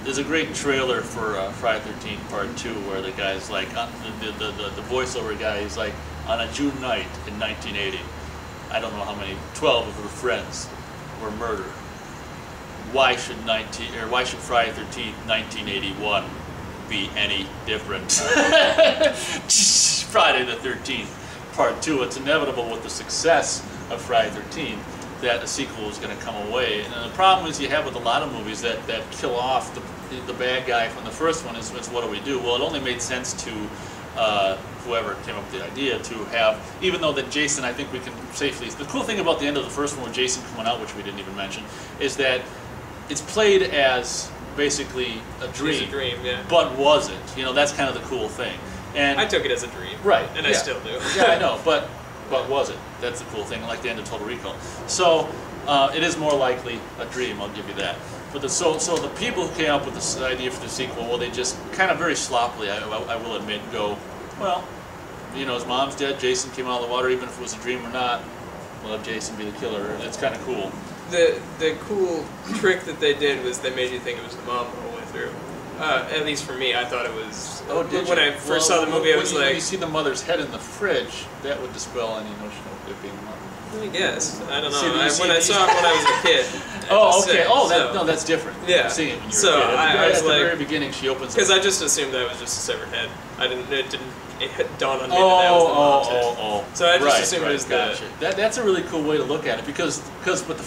There's a great trailer for Friday the 13th Part 2 where the guy's like, the voiceover guy is like, on a June night in 1980, I don't know how many, 12 of her friends were murdered. Why should Friday the 13th 1981 be any different? Friday the 13th Part 2, it's inevitable with the success of Friday the 13th that a sequel is going to come away. And the problem is you have with a lot of movies that kill off the bad guy from the first one is what do we do? Well, it only made sense to whoever came up with the idea to have, even though that Jason, I think we can safely, the cool thing about the end of the first one with Jason coming out, which we didn't even mention, is that it's played as basically a dream. It's a dream, yeah. But was it? You know, that's kind of the cool thing. And I took it as a dream. Right. And I still do. Yeah, I know, but was it? That's the cool thing, like the end of Total Recall. So it is more likely a dream, I'll give you that. But so the people who came up with this idea for the sequel, well, they just kind of very sloppily, I will admit, go, well, you know, his mom's dead, Jason came out of the water, even if it was a dream or not, we'll have Jason be the killer, and it's kind of cool. The cool trick that they did was they made you think it was the mom the whole way through. At least for me, I thought it was. Oh, did when you? I first saw the movie, I was like, when you see the mother's head in the fridge, that would dispel any notion of it being the mother. I guess. I don't know. See, when I saw it when I was a kid. Oh, okay. Sick, No, that's different. Yeah. Seeing it when you were So a kid. I was at the like, very beginning, she opens. Because I just assumed that it was just a severed head. It had dawned on me that was the mom's head. So I just assumed it was gotcha. That's a really cool way to look at it because with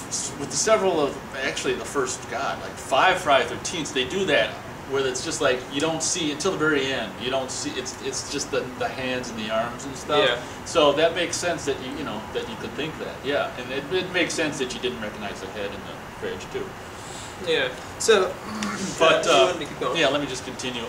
the several of actually the first like 5 Friday 13th, they do that where it's just like you don't see until the very end. You don't see it's just the hands and the arms and stuff. Yeah. So that makes sense that you know that you could think that. Yeah, and it makes sense that you didn't recognize the head in the fridge too. Yeah. So, but yeah, let me just continue.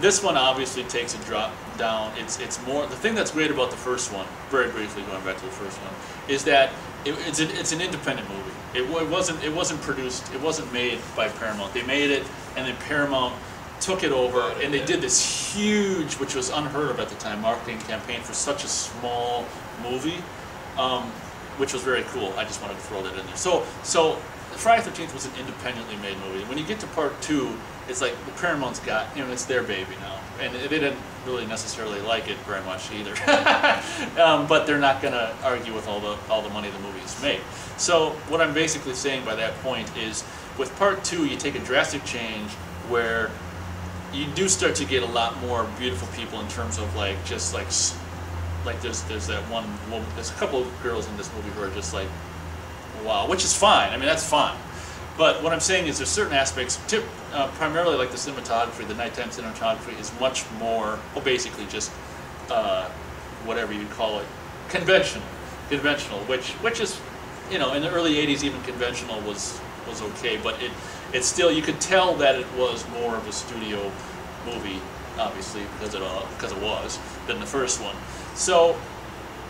This one obviously takes a drop down. It's more the thing that's great about the first one. Very briefly going back to the first one, is that it's an independent movie. It wasn't produced. It wasn't made by Paramount. They made it, and then Paramount took it over, and they did this huge, which was unheard of at the time, marketing campaign for such a small movie, which was very cool. I just wanted to throw that in there. So Friday the 13th was an independently made movie. When you get to Part 2, it's like the Paramount's got, it's their baby now, and they didn't really necessarily like it very much either. But they're not going to argue with all the money the movie's made. So what I'm basically saying by that point is, with Part 2, you take a drastic change where you do start to get a lot more beautiful people in terms of like just like there's that one woman, there's a couple of girls in this movie who are just like, wow, which is fine. I mean, that's fine. But what I'm saying is there's certain aspects, primarily like the cinematography, the nighttime cinematography is much more, well, basically just whatever you'd call it, conventional, which is, in the early 80s even conventional was okay, but it's still, you could tell that it was more of a studio movie, obviously, because it was, than the first one. So,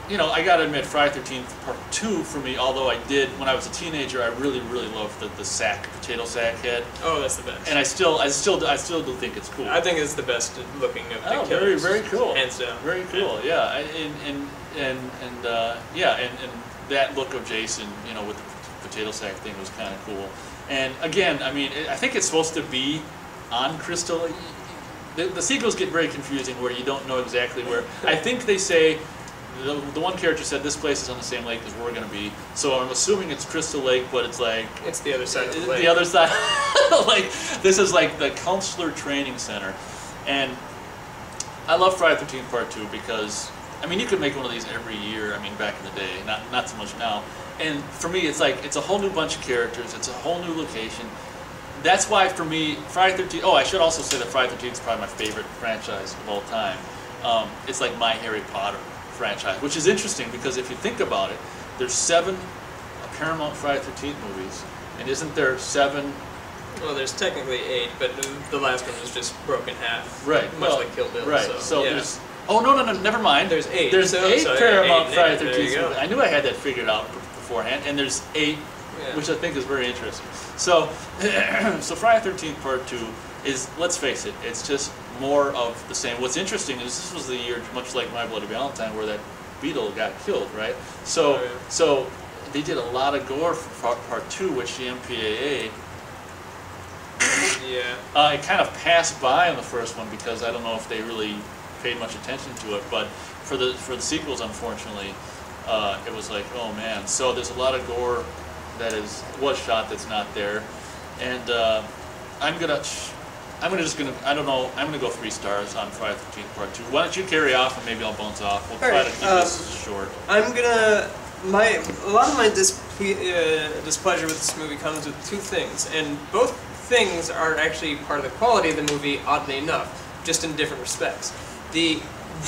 I gotta admit, Friday the 13th Part 2 for me, although I did, when I was a teenager, I really, really loved the potato sack head. Oh, that's the best. And I still do think it's cool. I think it's the best looking of the very, killers. very cool. Hands down. Very cool, yeah. And that look of Jason, with the potato sack thing was kind of cool. And again, I mean, I think it's supposed to be on Crystal. The sequels get very confusing where you don't know exactly where. I think they say, the one character said this place is on the same lake as we're going to be, so I'm assuming it's Crystal Lake, but it's like... It's the other side of the lake. The other side. Like, this is like the counselor training center. And I love Friday the 13th Part 2 because, I mean, you could make one of these every year, I mean, back in the day, not so much now. And for me, it's like, it's a whole new bunch of characters, it's a whole new location. That's why, for me, Friday the 13th... Oh, I should also say that Friday the 13th is probably my favorite franchise of all time. It's like my Harry Potter franchise, which is interesting because if you think about it, there's 7 Paramount Friday the 13th movies, and isn't there 7? Well, there's technically 8, but the last one was just broken in half. Right. Much like Kill Bill. Right. So yeah. there's... Oh, no, never mind. There's 8. There's 8 Paramount Friday the 13th movies. I knew I had that figured out beforehand, and there's 8, which I think is very interesting. So, so Friday the 13th Part 2 is, let's face it, it's just more of the same. What's interesting is this was the year, much like My Bloody Valentine, where that beetle got killed, right? So, so they did a lot of gore for part 2, which the MPAA. Yeah. It kind of passed by on the first one because I don't know if they really paid much attention to it, but for the sequels, unfortunately, it was like, oh man. So there's a lot of gore that was shot that's not there, and I'm gonna I don't know, I'm gonna go 3 stars on Friday the 13th Part 2. Why don't you carry off and maybe I'll bounce off. We'll try to keep this short. I'm gonna a lot of my displeasure with this movie comes with 2 things, and both things are actually part of the quality of the movie, oddly enough, just in different respects. The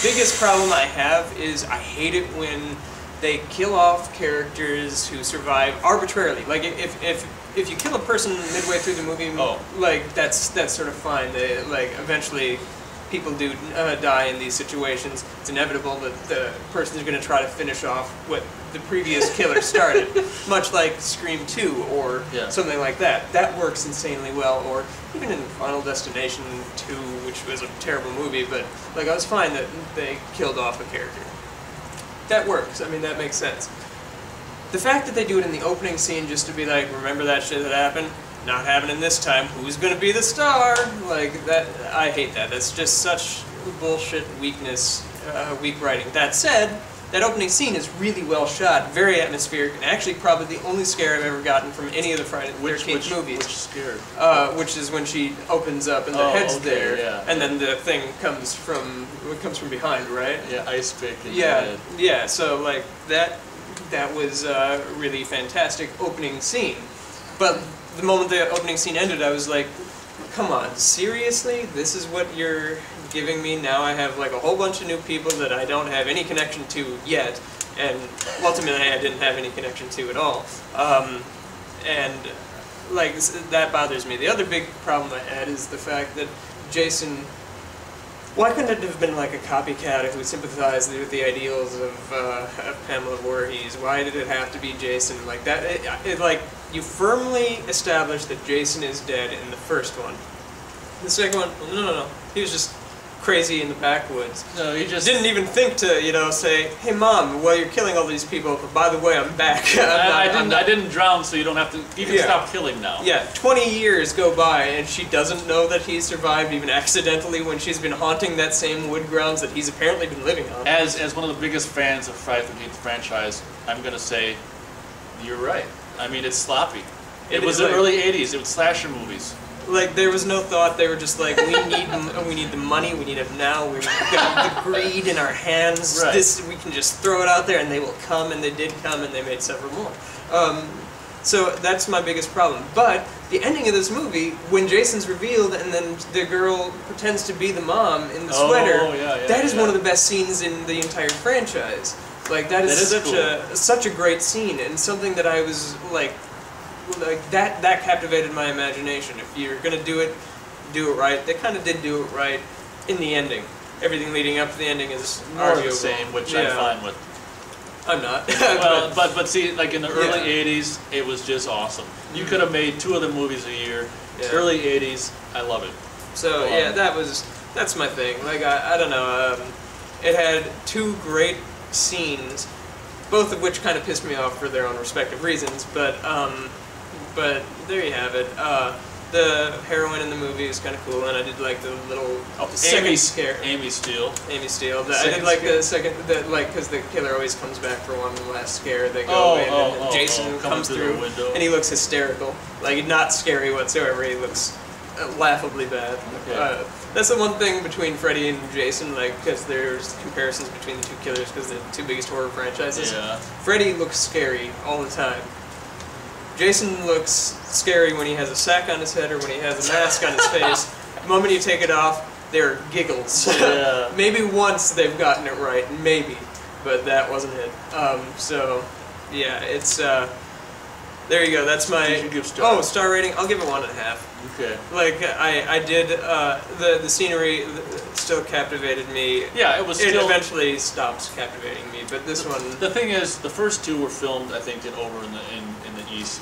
biggest problem I have is I hate it when they kill off characters who survive arbitrarily. Like if you kill a person midway through the movie, like that's sort of fine. They, like, eventually people do die in these situations. It's inevitable that the person is going to try to finish off what the previous killer started, much like Scream 2 or something like that. That works insanely well. Or even in Final Destination 2, which was a terrible movie, but like I was fine that they killed off a character. That works. I mean, that makes sense. The fact that they do it in the opening scene just to be like, remember that shit that happened? Not happening this time. Who's gonna be the star? Like that. I hate that. That's just such bullshit weakness, weak writing. That said, that opening scene is really well shot, very atmospheric, and actually probably the only scare I've ever gotten from any of the Friday the 13th movies. Which scare? Which is when she opens up and the head's there, yeah. and then the thing comes from behind, right? Yeah, ice pick. Yeah, yeah. So like that was a really fantastic opening scene, but the moment the opening scene ended, I was like, come on, seriously? This is what you're giving me? Now I have like a whole bunch of new people that I don't have any connection to yet, and ultimately I didn't have any connection to at all. And like that bothers me. The other big problem I had is the fact that Jason, why couldn't it have been like a copycat who sympathized with the ideals of Pamela Voorhees? Why did it have to be Jason? Like that, like, you firmly established that Jason is dead in the first one. The second one, no. He was just crazy in the backwoods. No, he just didn't even think to, you know, say, "Hey, Mom, well, you're killing all these people, but by the way, I'm back." I didn't drown, so you don't have to. You can stop killing now. Yeah, 20 years go by, and she doesn't know that he survived, even accidentally, when she's been haunting that same wood grounds that he's apparently been living on. As one of the biggest fans of Friday the 13th franchise, I'm gonna say, you're right. I mean, it's sloppy. It was the early '80s. It was slasher movies. Like, there was no thought. They were just like, we need the money, we need it now, we've got the greed in our hands, right. We can just throw it out there and they will come, and they did come, and they made several more. So that's my biggest problem. But the ending of this movie, when Jason's revealed and then the girl pretends to be the mom in the sweater, that is one of the best scenes in the entire franchise. Like, that is such a great scene, and something that I was like that captivated my imagination. If you're gonna do it right. They kind of did do it right in the ending. Everything leading up to the ending is more the same, which I'm fine with. I'm not. Well, but see, like in the early '80s, it was just awesome. You could have made 2 of the movies a year. Yeah. Early '80s, I love it. So yeah, that's my thing. Like I don't know. It had 2 great scenes, both of which kind of pissed me off for their own respective reasons. But there you have it. The heroine in the movie is kind of cool, and I did like the little second scare. Amy Steele. I did like the second, because the killer always comes back for one last scare. They go in, and Jason comes through, and he looks hysterical. Like, not scary whatsoever. He looks laughably bad. Okay. That's the one thing between Freddy and Jason, like, because there's comparisons between the 2 killers, because they're the 2 biggest horror franchises. Yeah. Freddy looks scary all the time. Jason looks scary when he has a sack on his head or when he has a mask on his face. The moment you take it off, they're giggles. Yeah. Maybe once they've gotten it right, maybe, but that wasn't it. So, yeah, it's, there you go, that's my, star rating, I'll give it 1.5. Okay. Like, I did, the scenery still captivated me. Yeah, it still... It eventually stopped captivating me, but this one... The thing is, the first 2 were filmed, I think, over in the East.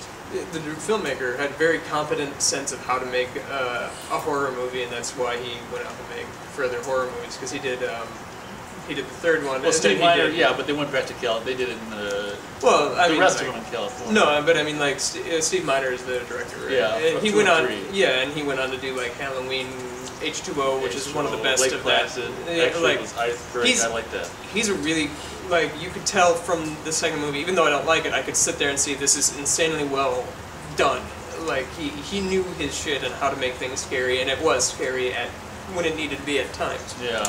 The filmmaker had a very competent sense of how to make a horror movie, and that's why he went out to make further horror movies, because he did he did the third one. Well, and Steve then he Miner, did- yeah, but they went back to Cal. They did it in the Well, I mean, rest like, of them in California. no, but I mean, like Steve Miner is the director. Right? Yeah, and from he 2 went and on. 3. Yeah, and he went on to do like Halloween, H2O, which is one of the best Lake of that. Placid. Yeah, Actually, like, it was Iceberg. he's- I like that. He's a really, like, you could tell from the second movie, even though I don't like it, I could sit there and see this is insanely well done. Like, he knew his shit and how to make things scary, and it was scary at when it needed to be at times. Yeah.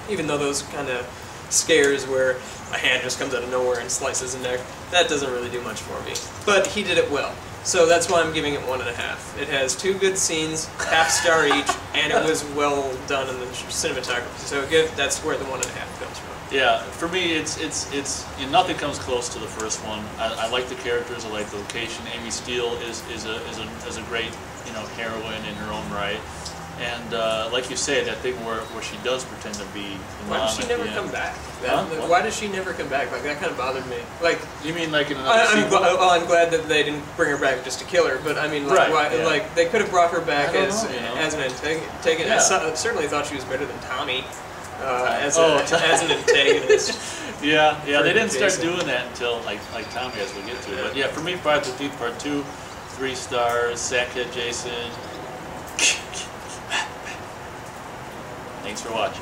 Even though those kind of scares where a hand just comes out of nowhere and slices a neck, that doesn't really do much for me. But he did it well. So that's why I'm giving it 1.5. It has 2 good scenes, half star each, and it was well done in the cinematography. So that's where the 1.5 comes from. Yeah, for me, it's you know, nothing comes close to the first one. I like the characters, I like the location. Amy Steele is a great, you know, heroine in her own right. And like you say, that thing where she does pretend to be the Why mom does she at never the end. come back? Huh? What? Why does she never come back? Like, that kind of bothered me. Like, You mean like in another sequel? I'm glad that they didn't bring her back just to kill her, but I mean, like, Right, why, yeah. like they could have brought her back I don't as know, you know. as an antagonist. Yeah. I certainly thought she was better than Tommy as Oh, as an antagonist. Yeah, they didn't start Jason. doing that until like Tommy, as we get to. But yeah, for me, Friday the 13th Part 2, 3 stars. Sackhead Jason. Thanks for watching.